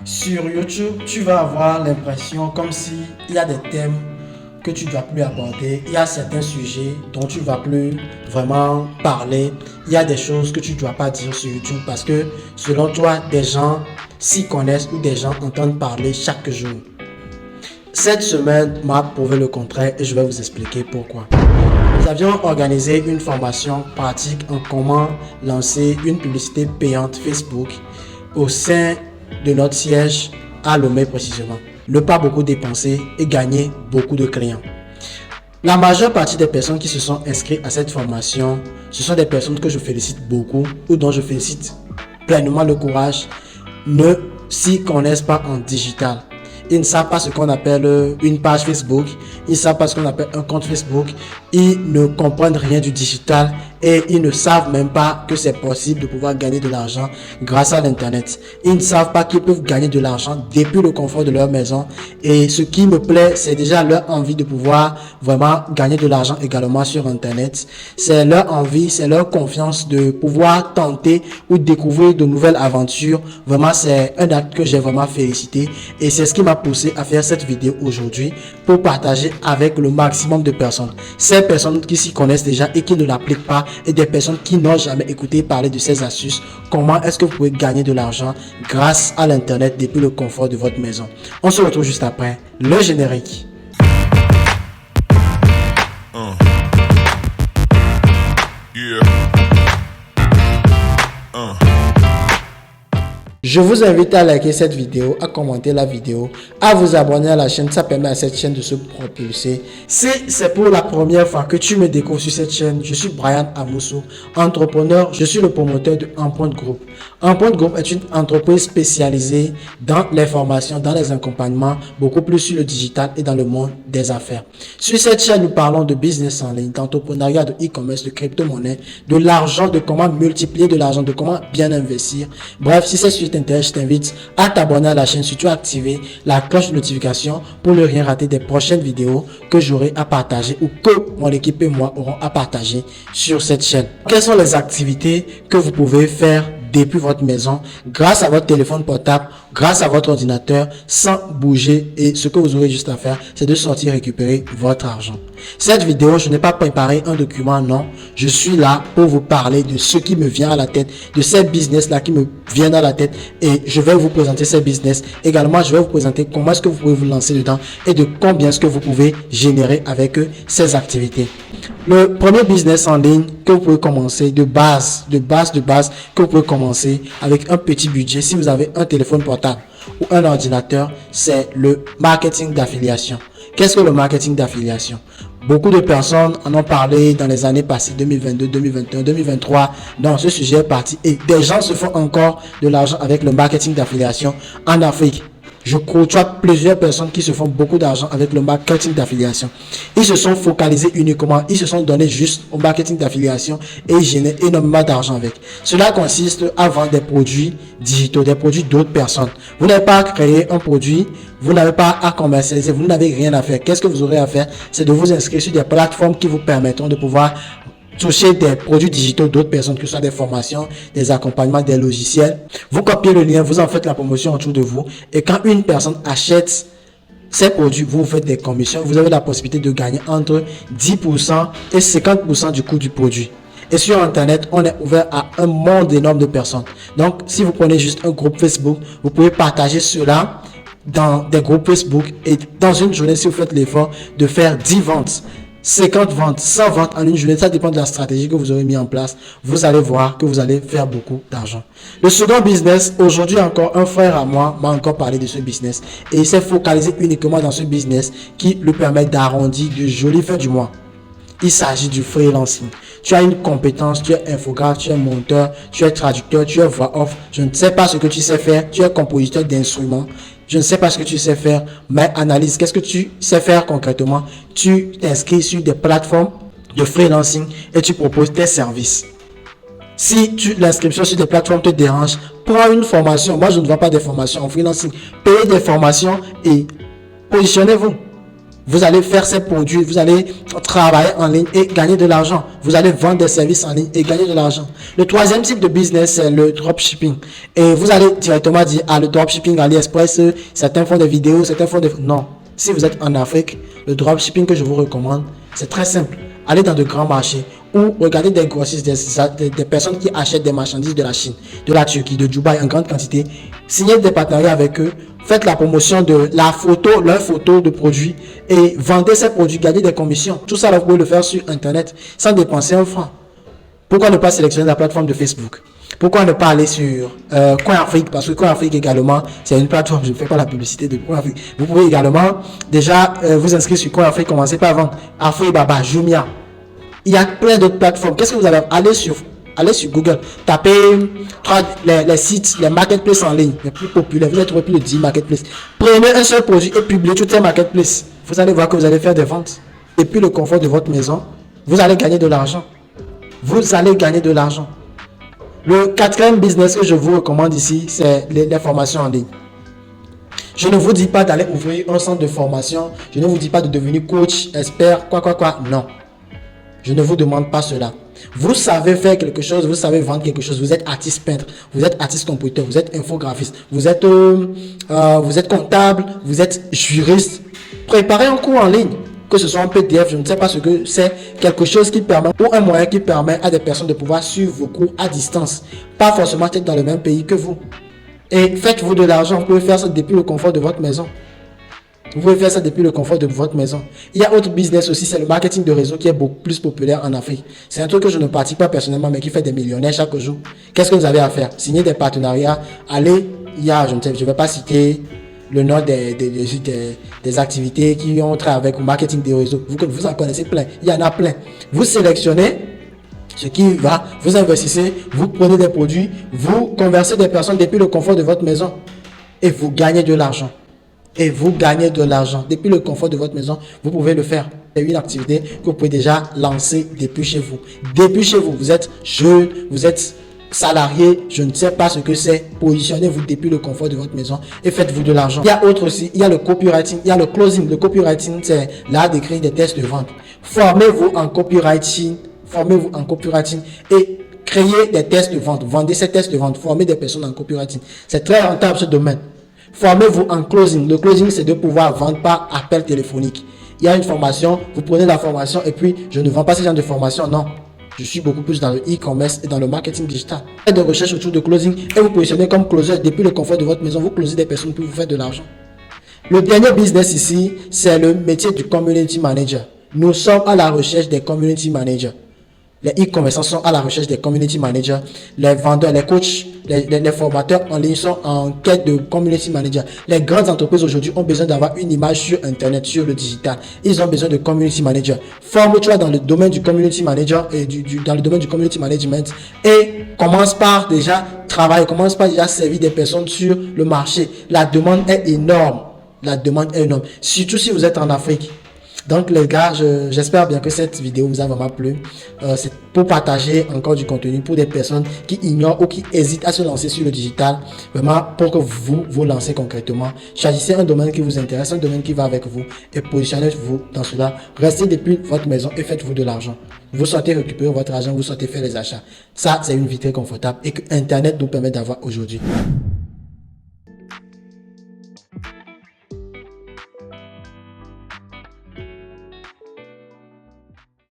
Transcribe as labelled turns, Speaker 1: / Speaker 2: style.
Speaker 1: Sur YouTube, tu vas avoir l'impression comme si il y a des thèmes que tu ne dois plus aborder, il y a certains sujets dont tu ne vas plus vraiment parler, il y a des choses que tu ne dois pas dire sur YouTube parce que selon toi, des gens s'y connaissent ou des gens entendent parler chaque jour. Cette semaine m'a prouvé le contraire et je vais vous expliquer pourquoi. Nous avions organisé une formation pratique en comment lancer une publicité payante Facebook au sein de notre siège à Lomé précisément. Ne pas beaucoup dépenser et gagner beaucoup de clients. La majeure partie des personnes qui se sont inscrites à cette formation, ce sont des personnes que je félicite beaucoup ou dont je félicite pleinement le courage, ne s'y connaissent pas en digital. Ils ne savent pas ce qu'on appelle une page Facebook, ils ne savent pas ce qu'on appelle un compte Facebook, ils ne comprennent rien du digital et ils ne savent même pas que c'est possible de pouvoir gagner de l'argent grâce à l'internet. Ils ne savent pas qu'ils peuvent gagner de l'argent depuis le confort de leur maison et ce qui me plaît, c'est déjà leur envie de pouvoir vraiment gagner de l'argent également sur internet. C'est leur envie, c'est leur confiance de pouvoir tenter ou découvrir de nouvelles aventures. Vraiment, c'est un acte que j'ai vraiment félicité et c'est ce qui m'a poussé à faire cette vidéo aujourd'hui pour partager avec le maximum de personnes. Ces personnes qui s'y connaissent déjà et qui ne l'appliquent pas et des personnes qui n'ont jamais écouté parler de ces astuces. Comment est-ce que vous pouvez gagner de l'argent grâce à l'internet depuis le confort de votre maison? On se retrouve juste après le générique. Je vous invite à liker cette vidéo, à commenter la vidéo, à vous abonner à la chaîne. Ça permet à cette chaîne de se propulser. Si c'est pour la première fois que tu me découvres sur cette chaîne, je suis Brian Amoussou, entrepreneur. Je suis le promoteur de Empreinte Group. Empreinte Group est une entreprise spécialisée dans les formations, dans les accompagnements, beaucoup plus sur le digital et dans le monde des affaires. Sur cette chaîne, nous parlons de business en ligne, d'entrepreneuriat, de e-commerce, de crypto-monnaie, de l'argent, de comment multiplier de l'argent, de comment bien investir. Bref, si c'est sur je t'invite à t'abonner à la chaîne, surtout activer la cloche de notification pour ne rien rater des prochaines vidéos que j'aurai à partager ou que mon équipe et moi aurons à partager sur cette chaîne. Quelles sont les activités que vous pouvez faire depuis votre maison, grâce à votre téléphone portable, grâce à votre ordinateur, sans bouger, et ce que vous aurez juste à faire, c'est de sortir récupérer votre argent. Cette vidéo, je n'ai pas préparé un document, non. Je suis là pour vous parler de ce qui me vient à la tête, de ces business-là qui me viennent à la tête, et je vais vous présenter ces business. Également, je vais vous présenter comment est-ce que vous pouvez vous lancer dedans et de combien est-ce que vous pouvez générer avec ces activités. Le premier business en ligne que vous pouvez commencer de base, que vous pouvez commencer avec un petit budget si vous avez un téléphone portable ou un ordinateur, c'est le marketing d'affiliation. Qu'est-ce que le marketing d'affiliation? Beaucoup de personnes en ont parlé dans les années passées, 2022, 2021, 2023. Donc, ce sujet est parti et des gens se font encore de l'argent avec le marketing d'affiliation en Afrique. Je côtoie plusieurs personnes qui se font beaucoup d'argent avec le marketing d'affiliation. Ils se sont focalisés uniquement, ils se sont donnés juste au marketing d'affiliation et ils génèrent énormément d'argent avec. Cela consiste à vendre des produits digitaux, des produits d'autres personnes. Vous n'avez pas à créer un produit, vous n'avez pas à commercialiser, vous n'avez rien à faire. Qu'est-ce que vous aurez à faire? C'est de vous inscrire sur des plateformes qui vous permettront de pouvoir toucher des produits digitaux d'autres personnes, que ce soit des formations, des accompagnements, des logiciels. Vous copiez le lien, vous en faites la promotion autour de vous. Et quand une personne achète ces produits, vous faites des commissions. Vous avez la possibilité de gagner entre 10% et 50% du coût du produit. Et sur Internet, on est ouvert à un monde énorme de personnes. Donc, si vous prenez juste un groupe Facebook, vous pouvez partager cela dans des groupes Facebook. Et dans une journée, si vous faites l'effort de faire 10 ventes, 50 ventes, 100 ventes en une journée, ça dépend de la stratégie que vous aurez mis en place. Vous allez voir que vous allez faire beaucoup d'argent. Le second business, aujourd'hui encore, un frère à moi m'a encore parlé de ce business et il s'est focalisé uniquement dans ce business qui lui permet d'arrondir de jolies fins du mois. Il s'agit du freelancing. Tu as une compétence, tu es infographe, tu es monteur, tu es traducteur, tu es voix off. Je ne sais pas ce que tu sais faire, tu es compositeur d'instruments. Je ne sais pas ce que tu sais faire, mais analyse. Qu'est-ce que tu sais faire concrètement? Tu t'inscris sur des plateformes de freelancing et tu proposes tes services. Si l'inscription sur des plateformes te dérange, prends une formation. Moi, je ne vends pas des formations en freelancing. Payez des formations et positionnez-vous. Vous allez faire ces produits, vous allez travailler en ligne et gagner de l'argent. Vous allez vendre des services en ligne et gagner de l'argent. Le troisième type de business, c'est le dropshipping. Et vous allez directement dire, le dropshipping, AliExpress, certains font des vidéos, certains font des... Non. Si vous êtes en Afrique, le dropshipping que je vous recommande, c'est très simple. Allez dans de grands marchés ou regardez des grossistes, des personnes qui achètent des marchandises de la Chine, de la Turquie, de Dubaï en grande quantité. Signez des partenariats avec eux. Faites la promotion de leur photo de produits et vendez ces produits, gagnez des commissions. Tout ça, là, vous pouvez le faire sur Internet sans dépenser un franc. Pourquoi ne pas sélectionner la plateforme de Facebook? Pourquoi ne pas aller sur CoinAfrique? Parce que CoinAfrique également, c'est une plateforme, je ne fais pas la publicité de CoinAfrique. Vous pouvez également déjà vous inscrire sur CoinAfrique, commencez par vendre Afribaba, Jumia. Il y a plein d'autres plateformes. Qu'est-ce que vous allez aller sur Google, tapez les sites, les marketplaces en ligne les plus populaires. Vous allez trouver plus de 10 marketplaces. Prenez un seul produit et publiez toutes ces marketplaces. Vous allez voir que vous allez faire des ventes. Depuis le confort de votre maison, vous allez gagner de l'argent. Vous allez gagner de l'argent. Le quatrième business que je vous recommande ici, c'est les formations en ligne. Je ne vous dis pas d'aller ouvrir un centre de formation. Je ne vous dis pas de devenir coach, expert, quoi. Non. Je ne vous demande pas cela. Vous savez faire quelque chose, vous savez vendre quelque chose. Vous êtes artiste peintre, vous êtes artiste compositeur, vous êtes infographiste, vous êtes comptable, vous êtes juriste. Préparez un cours en ligne, que ce soit un PDF, je ne sais pas ce que c'est, quelque chose qui permet, ou un moyen qui permet à des personnes de pouvoir suivre vos cours à distance. Pas forcément être dans le même pays que vous. Et faites-vous de l'argent, vous pouvez faire ça depuis le confort de votre maison. Vous pouvez faire ça depuis le confort de votre maison. Il y a autre business aussi, c'est le marketing de réseau qui est beaucoup plus populaire en Afrique. C'est un truc que je ne pratique pas personnellement, mais qui fait des millionnaires chaque jour. Qu'est-ce que vous avez à faire? Signer des partenariats. Allez, je ne vais pas citer le nom des activités qui ont trait avec le marketing de réseau. Vous en connaissez plein. Il y en a plein. Vous sélectionnez ce qui va, vous investissez, vous prenez des produits, vous conversez des personnes depuis le confort de votre maison et vous gagnez de l'argent. Et vous gagnez de l'argent. Depuis le confort de votre maison, vous pouvez le faire. C'est une activité que vous pouvez déjà lancer depuis chez vous. Depuis chez vous, vous êtes jeune, vous êtes salarié, je ne sais pas ce que c'est. Positionnez-vous depuis le confort de votre maison et faites-vous de l'argent. Il y a autre aussi, il y a le copywriting, il y a le closing. Le copywriting, c'est l'art d'écrire des textes de vente. Formez-vous en copywriting et créez des tests de vente. Vendez ces tests de vente. Formez des personnes en copywriting. C'est très rentable ce domaine. Formez-vous en closing. Le closing, c'est de pouvoir vendre par appel téléphonique. Il y a une formation, vous prenez la formation et puis je ne vends pas ce genre de formation, non. Je suis beaucoup plus dans le e-commerce et dans le marketing digital. Faites des recherches autour de closing et vous positionnez comme closer depuis le confort de votre maison. Vous closez des personnes pour vous faire de l'argent. Le dernier business ici, c'est le métier du community manager. Nous sommes à la recherche des community managers. Les e-commerçants sont à la recherche des community managers. Les vendeurs, les coachs, les formateurs en ligne sont en quête de community managers. Les grandes entreprises aujourd'hui ont besoin d'avoir une image sur Internet, sur le digital. Ils ont besoin de community managers. Forme-toi dans le domaine du community manager et dans le domaine du community management et commence par déjà travailler, commence par déjà servir des personnes sur le marché. La demande est énorme. La demande est énorme. Surtout si vous êtes en Afrique. Donc les gars, j'espère bien que cette vidéo vous a vraiment plu. C'est pour partager encore du contenu pour des personnes qui ignorent ou qui hésitent à se lancer sur le digital. Vraiment pour que vous lancez concrètement. Choisissez un domaine qui vous intéresse, un domaine qui va avec vous et positionnez-vous dans cela. Restez depuis votre maison et faites-vous de l'argent. Vous souhaitez récupérer votre argent, vous souhaitez faire les achats. Ça, c'est une vie très confortable et que Internet nous permet d'avoir aujourd'hui.